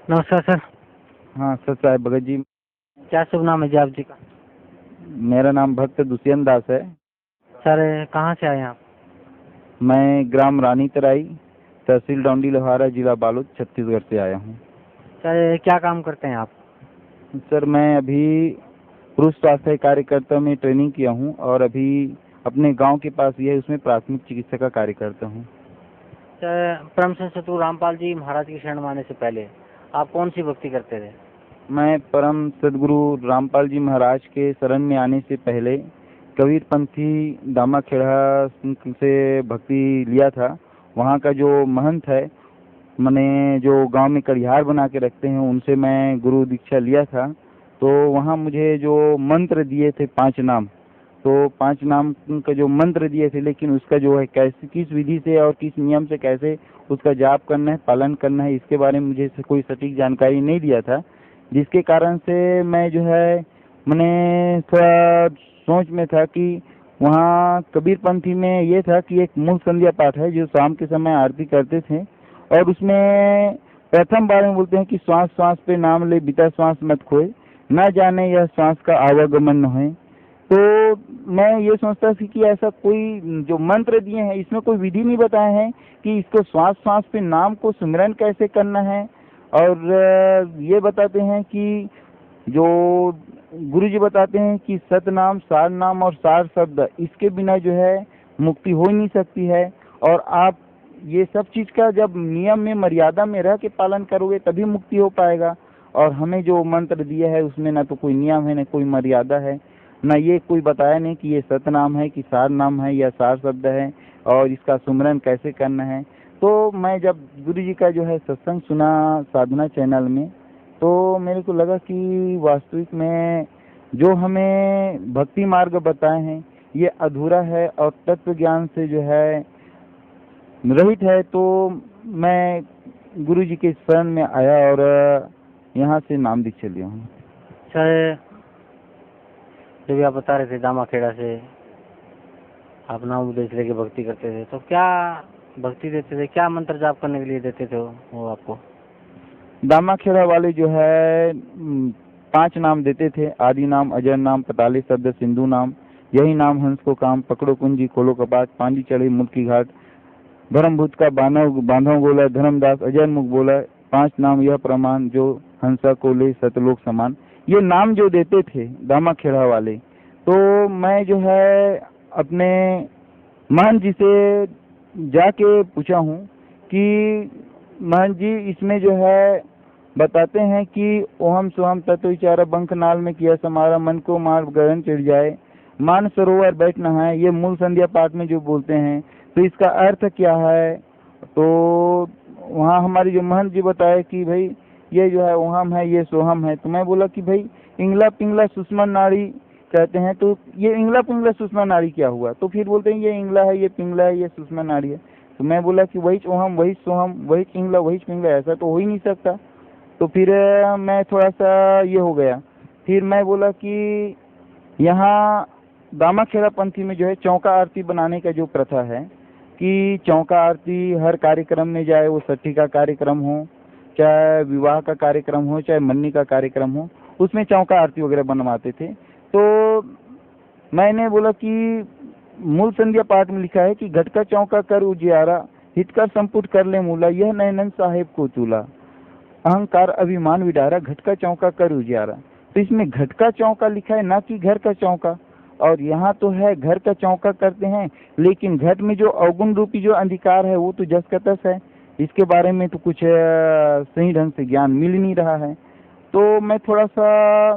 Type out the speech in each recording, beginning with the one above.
नमस्कार सर। हाँ सर साहब भगत जी। क्या शुभ नाम है जी आप जी का? मेरा नाम भक्त दुष्यंत दास है। सर कहाँ से आए आप? मैं ग्राम रानी तराई, तहसील डौंडी लोहारा, जिला बालोद, छत्तीसगढ़ से आया हूँ। सर क्या काम करते हैं आप? सर मैं अभी पुरुष स्वास्थ्य कार्यकर्ता में ट्रेनिंग किया हूँ और अभी अपने गांव के पास ये है, उसमें प्राथमिक चिकित्सा का कार्य करता हूँ। सर परम संत सतगुरु रामपाल जी महाराज की शरण में आने से पहले आप कौन सी भक्ति करते थे? मैं परम सदगुरु रामपाल जी महाराज के शरण में आने से पहले कबीर पंथी दामाखेड़ा से भक्ति लिया था। वहाँ का जो महंत है, मैंने जो गांव में कड़िहार बना के रखते हैं, उनसे मैं गुरु दीक्षा लिया था। तो वहाँ मुझे जो मंत्र दिए थे 5 नाम, तो 5 नाम का जो मंत्र दिए थे, लेकिन उसका जो है कैसे, किस विधि से और किस नियम से कैसे उसका जाप करना है, पालन करना है, इसके बारे में मुझे कोई सटीक जानकारी नहीं दिया था, जिसके कारण से मैं जो है मैंने थोड़ा सोच में था कि वहाँ कबीर पंथी में ये था कि एक मूल संध्या पाठ है जो शाम के समय आरती करते थे, और उसमें प्रथम बार में बोलते हैं कि श्वास श्वास पे नाम ले, बीता श्वास मत खोए, न जाने यह श्वास का आवागमन न है। तो मैं ये सोचता थी कि ऐसा कोई जो मंत्र दिए हैं इसमें कोई विधि नहीं बताए हैं कि इसको श्वास श्वास पे नाम को सुमिरन कैसे करना है, और ये बताते हैं कि जो गुरु जी बताते हैं कि सतनाम, सार नाम और सार शब्द, इसके बिना जो है मुक्ति हो ही नहीं सकती है। और आप ये सब चीज़ का जब नियम में मर्यादा में रह के पालन करोगे तभी मुक्ति हो पाएगा। और हमें जो मंत्र दिया है उसमें ना तो कोई नियम है, ना कोई मर्यादा है, ना ये कोई बताया नहीं कि ये सतनाम है कि सार नाम है या सार शब्द है और इसका सुमरन कैसे करना है। तो मैं जब गुरु जी का जो है सत्संग सुना साधना चैनल में, तो मेरे को लगा कि वास्तविक में जो हमें भक्ति मार्ग बताए हैं ये अधूरा है और तत्व ज्ञान से जो है रहित है। तो मैं गुरु जी के शरण में आया और यहाँ से नाम दीक्षा लिया हूँ। सर जब आप बता रहे थे दामाखेड़ा से आप नाम उपदेश लेके भक्ति करते थे, तो क्या भक्ति देते थे, क्या मंत्र जाप करने के लिए देते थे वो आपको? दामाखेड़ा वाले जो है 5 नाम देते थे। आदि नाम, अजर नाम, पताली शब्द, सिंधु नाम, यही नाम हंस को काम, पकड़ो कुंजी, खोलो कपाट, पांजी चढ़ी मुल्की घाट, धर्मभूत का बांधव बोला, धर्मदास अजय मुख बोला, 5 नाम यह प्रमाण, जो हंसा को ले सतलोक समान। ये नाम जो देते थे दामाखेड़ा वाले, तो मैं जो है अपने महंत जी से जाके पूछा हूँ कि महंत जी इसमें जो है बताते हैं कि ओहम सोहम तत्व विचारा बंख नाल में किया समारा, मन को मार गगन चिढ़ जाए, मान सरोवर बैठ नहाए, ये मूल संध्या पाठ में जो बोलते हैं, तो इसका अर्थ क्या है? तो वहाँ हमारी जो महंत जी बताए कि भाई ये जो है ओहम है, ये सोहम है। तो मैं बोला कि भाई इंगला पिंगला सुषमा नाड़ी कहते हैं, तो ये इंगला पिंगला सुषमा नाड़ी क्या हुआ? तो फिर बोलते हैं ये इंगला है, ये पिंगला है, ये सुषमा नाड़ी है। तो मैं बोला कि वही ओहम, वही सोहम, वही इंगला, वही पिंगला, ऐसा तो हो ही नहीं सकता। तो फिर मैं थोड़ा सा ये हो गया। फिर मैं बोला कि यहाँ दामाखेड़ा पंथी में जो है चौका आरती बनाने का जो प्रथा है कि चौका आरती हर कार्यक्रम में, जाए वो छठी का कार्यक्रम हो, चाहे विवाह का कार्यक्रम हो, चाहे मन्नी का कार्यक्रम हो, उसमें चौका आरती वगैरह बनवाते थे। तो मैंने बोला कि मूल संध्या पाठ में लिखा है कि घट का चौका कर उजियारा, हित का संपुट कर ले मूला, यह नैनन साहेब को चूला, अहंकार अभिमान विडारा, घट का चौका कर उजियारा। तो इसमें घट का चौका लिखा है, ना कि घर का चौका। और यहाँ तो है घर का चौका करते हैं, लेकिन घट में जो अवगुण रूपी जो अंधकार है वो तो जस का तस है, इसके बारे में तो कुछ सही ढंग से ज्ञान मिल नहीं रहा है। तो मैं थोड़ा सा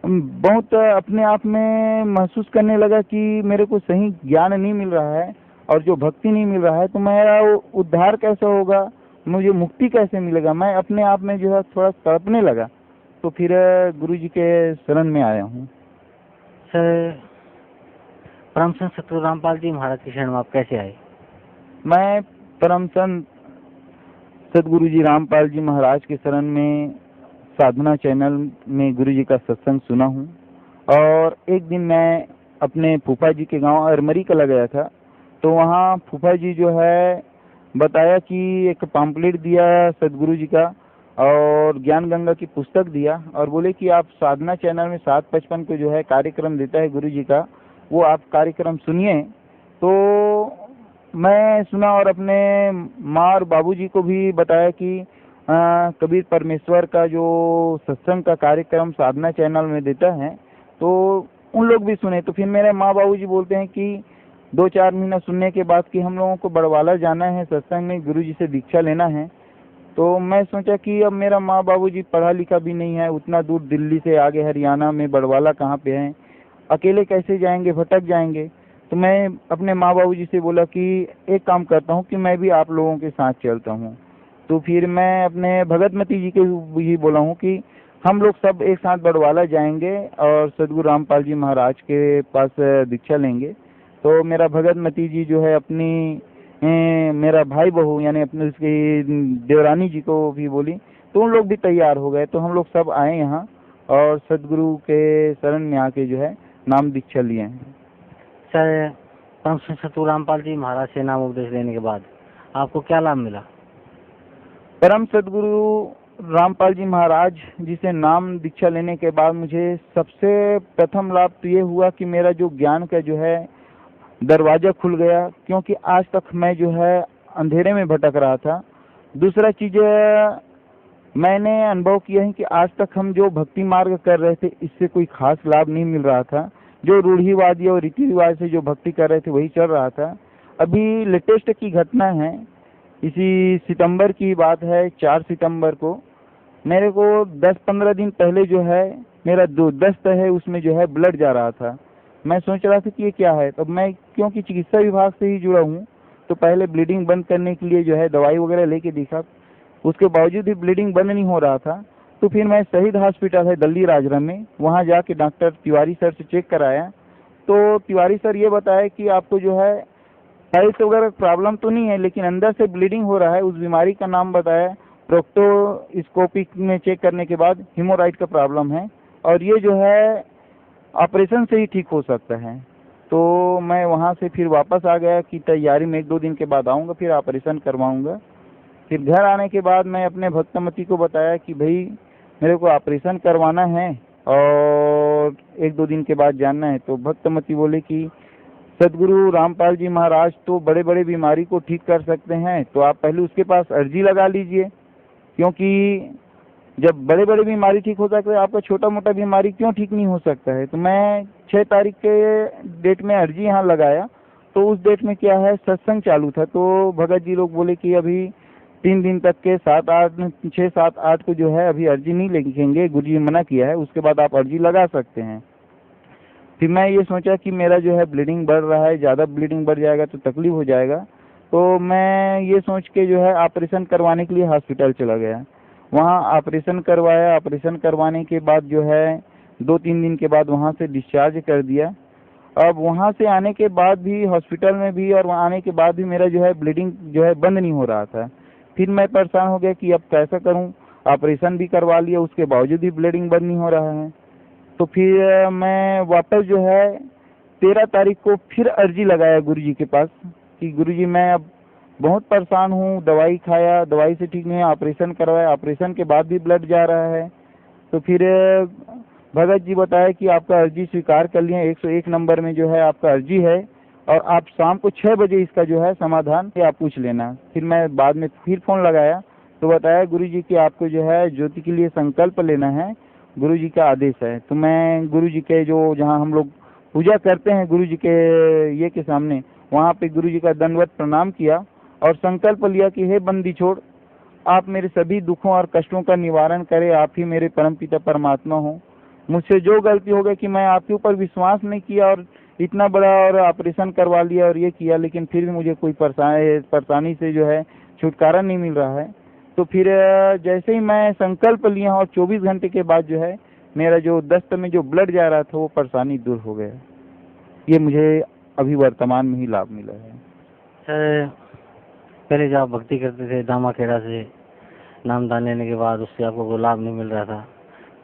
बहुत अपने आप में महसूस करने लगा कि मेरे को सही ज्ञान नहीं मिल रहा है और जो भक्ति नहीं मिल रहा है, तो मेरा उद्धार कैसे होगा, मुझे मुक्ति कैसे मिलेगा? मैं अपने आप में जो है थोड़ा तड़पने लगा। तो फिर गुरु जी के शरण में आया हूँ। सर परम संत सतगुरु रामपाल जी महाराज की शरण में आप कैसे आए? मैं परम संत सतगुरु जी रामपाल जी महाराज के शरण में साधना चैनल में गुरु जी का सत्संग सुना हूँ। और एक दिन मैं अपने फूफा जी के गांव अरमरी कला गया था, तो वहाँ फूफा जी जो है बताया कि एक पम्पलेट दिया सदगुरु जी का, और ज्ञान गंगा की पुस्तक दिया और बोले कि आप साधना चैनल में 7:55 को जो है कार्यक्रम देता है गुरु जी का, वो आप कार्यक्रम सुनिए। तो मैं सुना और अपने माँ और बाबूजी को भी बताया कि कबीर परमेश्वर का जो सत्संग का कार्यक्रम साधना चैनल में देता है, तो उन लोग भी सुने। तो फिर मेरे माँ बाबूजी बोलते हैं कि 2-4 महीना सुनने के बाद कि हम लोगों को बड़वाला जाना है, सत्संग में गुरु जी से दीक्षा लेना है। तो मैं सोचा कि अब मेरा माँ बाबूजी पढ़ा लिखा भी नहीं है, उतना दूर दिल्ली से आगे हरियाणा में बड़वाला कहाँ पे है, अकेले कैसे जाएंगे, भटक जाएंगे। तो मैं अपने माँ बाबूजी से बोला कि एक काम करता हूँ कि मैं भी आप लोगों के साथ चलता हूँ। तो फिर मैं अपने भगतमती जी के भी बोला हूँ कि हम लोग सब एक साथ बड़वाला जाएंगे और सदगुरु रामपाल जी महाराज के पास दीक्षा लेंगे। तो मेरा भगतमती जी जो है अपनी मेरा भाई बहू यानी अपने उसकी देवरानी जी को भी बोली, तो उन लोग भी तैयार हो गए। तो हम लोग सब आए यहाँ और सदगुरु के शरण में आके जो है नाम दीक्षा लिए हैं। सर, परम श्री सतगुरु रामपाल जी महाराज से नाम उपदेश लेने के बाद आपको क्या लाभ मिला? परम सदगुरु रामपाल जी महाराज जी से नाम दीक्षा लेने के बाद मुझे सबसे प्रथम लाभ तो ये हुआ कि मेरा जो ज्ञान का जो है दरवाजा खुल गया, क्योंकि आज तक मैं जो है अंधेरे में भटक रहा था। दूसरा चीज मैंने अनुभव किया है कि आज तक हम जो भक्ति मार्ग कर रहे थे इससे कोई खास लाभ नहीं मिल रहा था। जो रूढ़िवादी और रीति रिवाज से जो भक्ति कर रहे थे वही चल रहा था। अभी लेटेस्ट की घटना है, इसी सितंबर की बात है, 4 सितंबर को मेरे को 10-15 दिन पहले जो है मेरा जो दस्त है उसमें जो है ब्लड जा रहा था। मैं सोच रहा था कि ये क्या है। तो मैं क्योंकि चिकित्सा विभाग से ही जुड़ा हूँ, तो पहले ब्लीडिंग बंद करने के लिए जो है दवाई वगैरह लेके देखा, उसके बावजूद भी ब्लीडिंग बंद नहीं हो रहा था। तो फिर मैं शहीद हॉस्पिटल है दिल्ली राजरम में, वहाँ जाके डॉक्टर तिवारी सर से चेक कराया। तो तिवारी सर ये बताया कि आपको जो है टाइल्स वगैरह प्रॉब्लम तो नहीं है, लेकिन अंदर से ब्लीडिंग हो रहा है। उस बीमारी का नाम बताया, प्रोक्टोस्कोपिक में चेक करने के बाद हेमोराइड का प्रॉब्लम है और ये जो है ऑपरेशन से ही ठीक हो सकता है। तो मैं वहाँ से फिर वापस आ गया कि तैयारी में 1-2 दिन के बाद आऊँगा, फिर ऑपरेशन करवाऊँगा। फिर घर आने के बाद मैं अपने भक्तमती को बताया कि भाई मेरे को ऑपरेशन करवाना है और 1-2 दिन के बाद जानना है। तो भक्तमती बोले कि सदगुरु रामपाल जी महाराज तो बड़े बड़े बीमारी को ठीक कर सकते हैं, तो आप पहले उसके पास अर्जी लगा लीजिए, क्योंकि जब बड़े बड़े बीमारी ठीक हो सकते हैं आपका छोटा मोटा बीमारी क्यों ठीक नहीं हो सकता है। तो मैं 6 तारीख के डेट में अर्जी यहाँ लगाया। तो उस डेट में क्या है सत्संग चालू था, तो भगत जी लोग बोले कि अभी 3 दिन तक के 6-7-8 को जो है अभी अर्जी नहीं लिखेंगे, गुरु जी मना किया है, उसके बाद आप अर्जी लगा सकते हैं। फिर मैं ये सोचा कि मेरा जो है ब्लीडिंग बढ़ रहा है, ज़्यादा ब्लीडिंग बढ़ जाएगा तो तकलीफ हो जाएगा। तो मैं ये सोच के जो है ऑपरेशन करवाने के लिए हॉस्पिटल चला गया। वहाँ ऑपरेशन करवाया। ऑपरेशन करवाने के बाद जो है 2-3 दिन के बाद वहाँ से डिस्चार्ज कर दिया। अब वहाँ से आने के बाद भी हॉस्पिटल में भी और वहाँ आने के बाद भी मेरा जो है ब्लीडिंग जो है बंद नहीं हो रहा था। फिर मैं परेशान हो गया कि अब कैसा करूँ, ऑपरेशन भी करवा लिया, उसके बावजूद भी ब्लीडिंग बंद नहीं हो रहा है। तो फिर मैं वापस जो है 13 तारीख को फिर अर्जी लगाया गुरु जी के पास कि गुरु जी मैं अब बहुत परेशान हूँ, दवाई खाया, दवाई से ठीक नहीं है, ऑपरेशन करवाया, ऑपरेशन के बाद भी ब्लड जा रहा है। तो फिर भगत जी बताया कि आपका अर्जी स्वीकार कर लिया, 101 नंबर में जो है आपका अर्जी है और आप शाम को 6 बजे इसका जो है समाधान आप पूछ लेना। फिर मैं बाद में फिर फ़ोन लगाया तो बताया गुरु जी कि आपको जो है ज्योति के लिए संकल्प लेना है, गुरु जी का आदेश है। तो मैं गुरु जी के जो जहाँ हम लोग पूजा करते हैं गुरु जी के ये के सामने, वहाँ पे गुरु जी का दंडवत प्रणाम किया और संकल्प लिया कि हे बंदी छोड़, आप मेरे सभी दुखों और कष्टों का निवारण करें, आप ही मेरे परमपिता परमात्मा हो। मुझसे जो गलती हो गई कि मैं आपके ऊपर विश्वास नहीं किया और इतना बड़ा और ऑपरेशन करवा लिया और ये किया, लेकिन फिर भी मुझे कोई परेशानी से जो है छुटकारा नहीं मिल रहा है। तो फिर जैसे ही मैं संकल्प लिया और 24 घंटे के बाद जो है मेरा जो दस्त में जो ब्लड जा रहा था वो परेशानी दूर हो गया। ये मुझे अभी वर्तमान में ही लाभ मिला है। सर, पहले जब आप भक्ति करते थे दामाखेड़ा से नामदान लेने के बाद उससे आपको कोई लाभ नहीं मिल रहा था,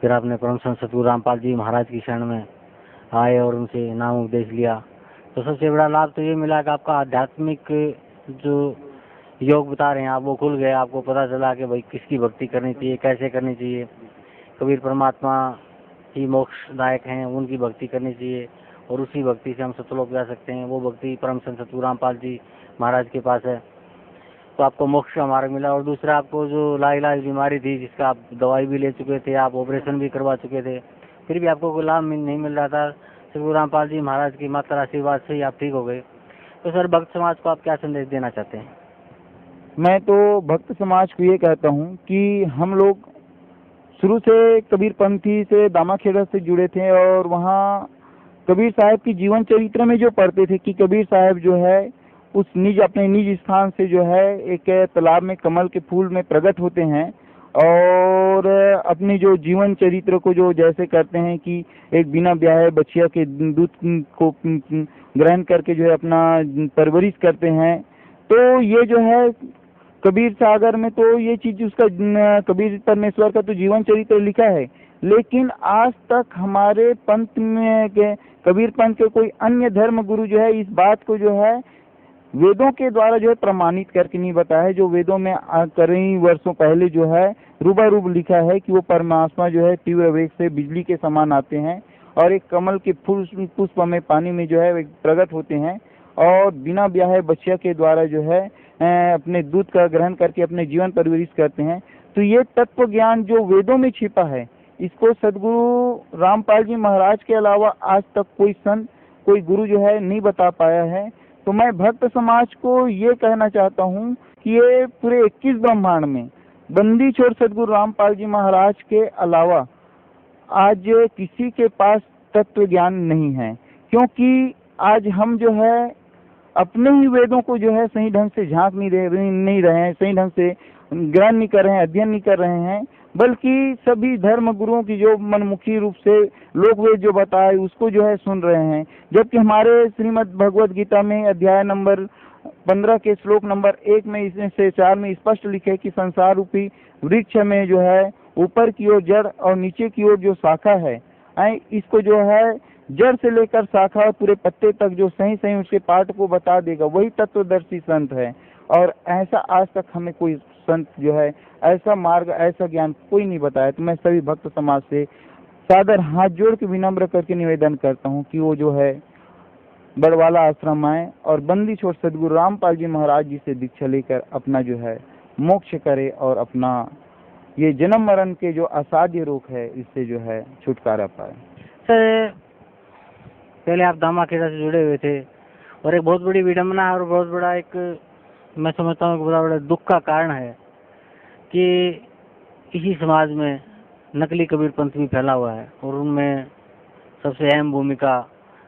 फिर आपने परम संत सतगुरु रामपाल जी महाराज की शरण में आए और उनसे नाम उपदेश लिया, तो सबसे बड़ा लाभ तो ये मिला कि आपका आध्यात्मिक जो योग बता रहे हैं आप, वो खुल गए, आपको पता चला कि भाई किसकी भक्ति करनी चाहिए, कैसे करनी चाहिए। कबीर परमात्मा ही मोक्षदायक हैं, उनकी भक्ति करनी चाहिए और उसी भक्ति से हम सतलोक जा सकते हैं। वो भक्ति परम संत सतगुरु रामपाल जी महाराज के पास है, तो आपको मोक्ष का मार्ग मिला। और दूसरा, आपको जो लाइलाज बीमारी थी, जिसका आप दवाई भी ले चुके थे, आप ऑपरेशन भी करवा चुके थे, फिर भी आपको कोई लाभ नहीं मिल रहा था, सतगुरु रामपाल जी महाराज की मात्र आशीर्वाद से ही आप ठीक हो गए। तो सर, भक्त समाज को आप क्या संदेश देना चाहते हैं? मैं तो भक्त समाज को ये कहता हूँ कि हम लोग शुरू से कबीर पंथी से दामाखेड़ा से जुड़े थे और वहाँ कबीर साहब की जीवन चरित्र में जो पढ़ते थे कि कबीर साहब जो है उस अपने निज स्थान से जो है एक तालाब में कमल के फूल में प्रकट होते हैं और अपने जो जीवन चरित्र को जो जैसे करते हैं कि एक बिना ब्याहे बच्चिया के दूध को ग्रहण करके जो है अपना परवरिश करते हैं। तो ये जो है कबीर सागर में तो ये चीज उसका कबीर परमेश्वर का तो जीवन चरित्र लिखा है, लेकिन आज तक हमारे पंथ में के कबीर पंथ के कोई अन्य धर्म गुरु जो है इस बात को जो है वेदों के द्वारा जो है प्रमाणित करके नहीं बताया है। जो वेदों में कई वर्षों पहले जो है रूबारूब लिखा है कि वो परमात्मा जो है तीव्र वेग से बिजली के समान आते हैं और एक कमल के फूल पुष्प में पानी में जो है प्रकट होते हैं और बिना ब्याहे बच्चिया के द्वारा जो है अपने दूध का ग्रहण करके अपने जीवन परवरिश करते हैं। तो ये तत्व ज्ञान जो वेदों में छिपा है, इसको सदगुरु रामपाल जी महाराज के अलावा आज तक कोई संत कोई गुरु जो है नहीं बता पाया है। तो मैं भक्त समाज को ये कहना चाहता हूँ कि ये पूरे 21 ब्रह्मांड में बंदी छोड़ सदगुरु रामपाल जी महाराज के अलावा आज किसी के पास तत्व ज्ञान नहीं है, क्योंकि आज हम जो है अपने ही वेदों को जो है सही ढंग से झांक नहीं रहे हैं, सही ढंग से ग्रहण नहीं कर रहे हैं, अध्ययन नहीं कर रहे हैं, बल्कि सभी धर्म गुरुओं की जो मनमुखी रूप से लोक वेद जो बताए उसको जो है सुन रहे हैं। जबकि हमारे श्रीमद् भगवद गीता में अध्याय नंबर 15 के श्लोक नंबर 1 में इसमें से 4 में स्पष्ट लिखे कि संसार रूपी वृक्ष में जो है ऊपर की ओर जड़ और नीचे की ओर जो शाखा है, इसको जो है जड़ से लेकर शाखा और पूरे पत्ते तक जो सही सही उसके पाठ को बता देगा, वही तत्वदर्शी संत है। और ऐसा आज तक हमें कोई संत जो है ऐसा मार्ग ऐसा ज्ञान कोई नहीं बताया। तो मैं सभी भक्त समाज से सादर हाथ जोड़ के विनम्र करके निवेदन करता हूँ कि वो जो है बड़वाला आश्रम आए और बंदी छोड़ सदगुरु रामपाल जी महाराज जी से दीक्षा लेकर अपना जो है मोक्ष करे और अपना ये जन्म मरण के जो असाध्य रोग है इससे जो है छुटकारा पाए। सर, पहले आप दामाखेड़ा से जुड़े हुए थे और एक बहुत बड़ी विडम्बना और बहुत बड़ा एक मैं समझता हूँ बहुत बड़ा दुख का कारण है कि इसी समाज में नकली कबीर पंथ भी फैला हुआ है और उनमें सबसे अहम भूमिका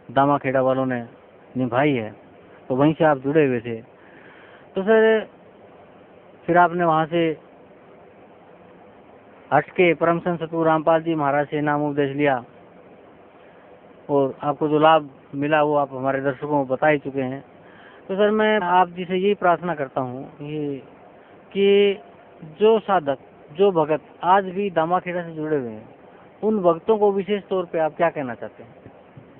दामाखेड़ा वालों ने निभाई है। तो वहीं से आप जुड़े हुए थे। तो सर, फिर आपने वहाँ से हट के परम संत सतगुरु रामपाल जी महाराज से नाम उपदेश लिया और आपको जो लाभ मिला वो आप हमारे दर्शकों को बता ही चुके हैं। तो सर, मैं आप जी से यही प्रार्थना करता हूँ कि जो साधक जो भगत आज भी दामाखेड़ा से जुड़े हुए हैं, उन भक्तों को विशेष तौर पे आप क्या कहना चाहते हैं?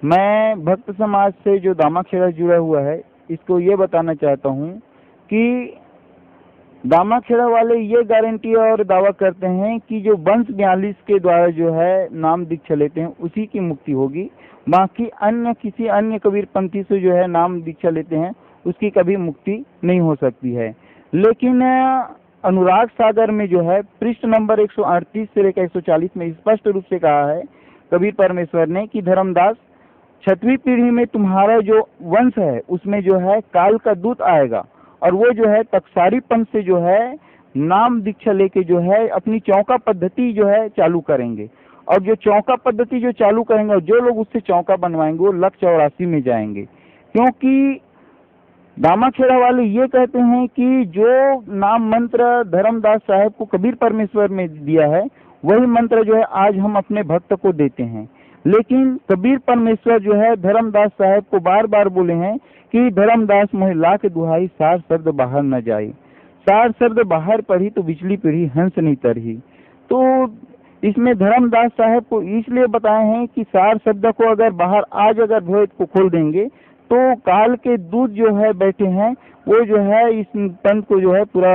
मैं भक्त समाज से जो दामाखेड़ा जुड़ा हुआ है इसको ये बताना चाहता हूँ कि दामाखेड़ा वाले ये गारंटी और दावा करते हैं कि जो वंश 42 के द्वारा जो है नाम दीक्षा लेते हैं उसी की मुक्ति होगी, बाकी अन्य किसी अन्य कबीर पंथी से जो है नाम दीक्षा लेते हैं उसकी कभी मुक्ति नहीं हो सकती है। लेकिन अनुराग सागर में जो है पृष्ठ नंबर 138 से लेकर 140 में स्पष्ट रूप से कहा है कबीर परमेश्वर ने कि धर्मदास 6वीं पीढ़ी में तुम्हारा जो वंश है उसमें जो है काल का दूत आएगा और वो जो है तकसारी पंथ से जो है नाम दीक्षा लेके जो है अपनी चौका पद्धति जो है चालू करेंगे और जो चौका पद्धति जो चालू करेंगे और जो लोग उससे चौका बनवाएंगे वो 184 में जाएंगे। क्योंकि दामाखेड़ा वाले ये कहते हैं कि जो नाम मंत्र धर्मदास साहब को कबीर परमेश्वर में दिया है वही मंत्र जो है आज हम अपने भक्त को देते हैं। लेकिन कबीर परमेश्वर जो है धर्मदास साहब को बार बार बोले हैं कि धर्मदास मोहे लाख दुहाई सार शब्द बाहर न जाए, सार शब्द बाहर पढ़ी तो बिचली पीढ़ी हंस नहीं तरही। तो इसमें धर्मदास साहब को इसलिए बताए हैं कि सार शब्द को अगर बाहर आज अगर भेद को खोल देंगे तो काल के दूत जो है बैठे हैं वो जो है इस पंथ को जो है पूरा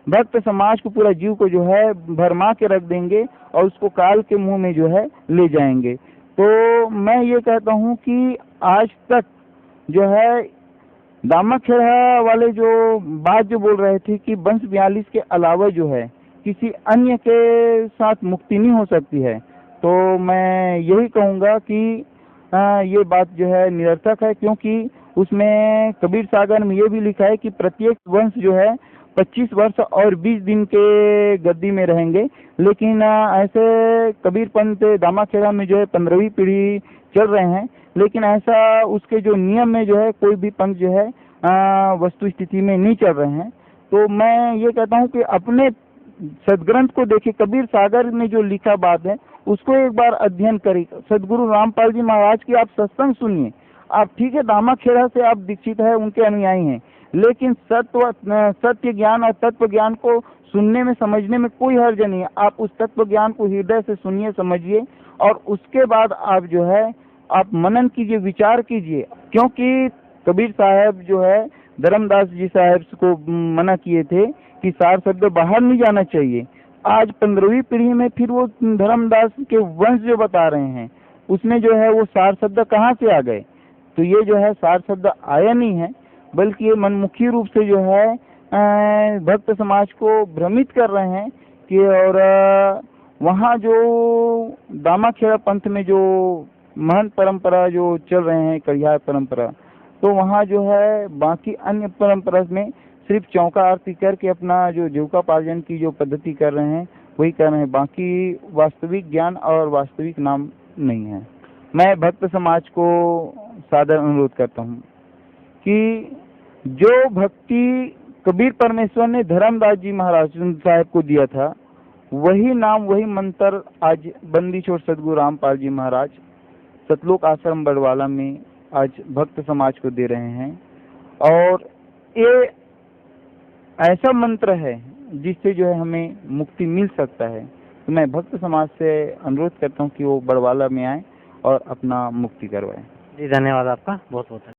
भक्त समाज को, पूरा जीव को जो है भरमा के रख देंगे और उसको काल के मुंह में जो है ले जाएंगे। तो मैं ये कहता हूँ कि आज तक जो है दामाखेड़ा वाले जो बात जो बोल रहे थे कि वंश 42 के अलावा जो है किसी अन्य के साथ मुक्ति नहीं हो सकती है, तो मैं यही कहूँगा कि ये बात जो है निरर्थक है, क्योंकि उसमें कबीर सागर में ये भी लिखा है कि प्रत्येक वंश जो है 25 वर्ष और 20 दिन के गद्दी में रहेंगे। लेकिन ऐसे कबीर पंथ दामाखेड़ा में जो है 15वीं पीढ़ी चल रहे हैं, लेकिन ऐसा उसके जो नियम में जो है कोई भी पंथ जो है वस्तु स्थिति में नहीं चल रहे हैं। तो मैं ये कहता हूँ कि अपने सदग्रंथ को देखिए, कबीर सागर में जो लिखा बात है उसको एक बार अध्ययन करिए। सदगुरु रामपाल जी महाराज की आप सत्संग सुनिए। आप ठीक है दामाखेड़ा से आप दीक्षित है, उनके अनुयायी हैं, लेकिन सत्य ज्ञान और तत्व ज्ञान को सुनने में समझने में कोई हर्ज नहीं है। आप उस तत्व ज्ञान को हृदय से सुनिए, समझिए, और उसके बाद आप जो है आप मनन कीजिए, विचार कीजिए। क्योंकि कबीर साहब जो है धर्मदास जी साहब को मना किए थे कि सार शब्द बाहर नहीं जाना चाहिए। आज 15वीं पीढ़ी में फिर वो धर्मदास के वंश जो बता रहे हैं उसमें जो है वो सार शब्द कहाँ से आ गए? तो ये जो है सार शब्द आया नहीं है, बल्कि ये मनमुखी रूप से जो है भक्त समाज को भ्रमित कर रहे हैं कि, और वहाँ जो दामाखेड़ा पंथ में जो महंत परंपरा जो चल रहे हैं, कड़ियार परंपरा, तो वहाँ जो है बाकी अन्य परंपरा में सिर्फ चौका आरती करके अपना जो जीविकोपार्जन की जो पद्धति कर रहे हैं वही कर रहे हैं, बाकी वास्तविक ज्ञान और वास्तविक नाम नहीं है। मैं भक्त समाज को सादर अनुरोध करता हूँ कि जो भक्ति कबीर परमेश्वर ने धर्मदास जी महाराज साहब को दिया था, वही नाम वही मंत्र आज बंदी छोड़ सदगुरु रामपाल जी महाराज सतलोक आश्रम बड़वाला में आज भक्त समाज को दे रहे हैं। और ये ऐसा मंत्र है जिससे जो है हमें मुक्ति मिल सकता है। तो मैं भक्त समाज से अनुरोध करता हूँ कि वो बड़वाला में आए और अपना मुक्ति करवाएं। जी धन्यवाद आपका, बहुत बहुत।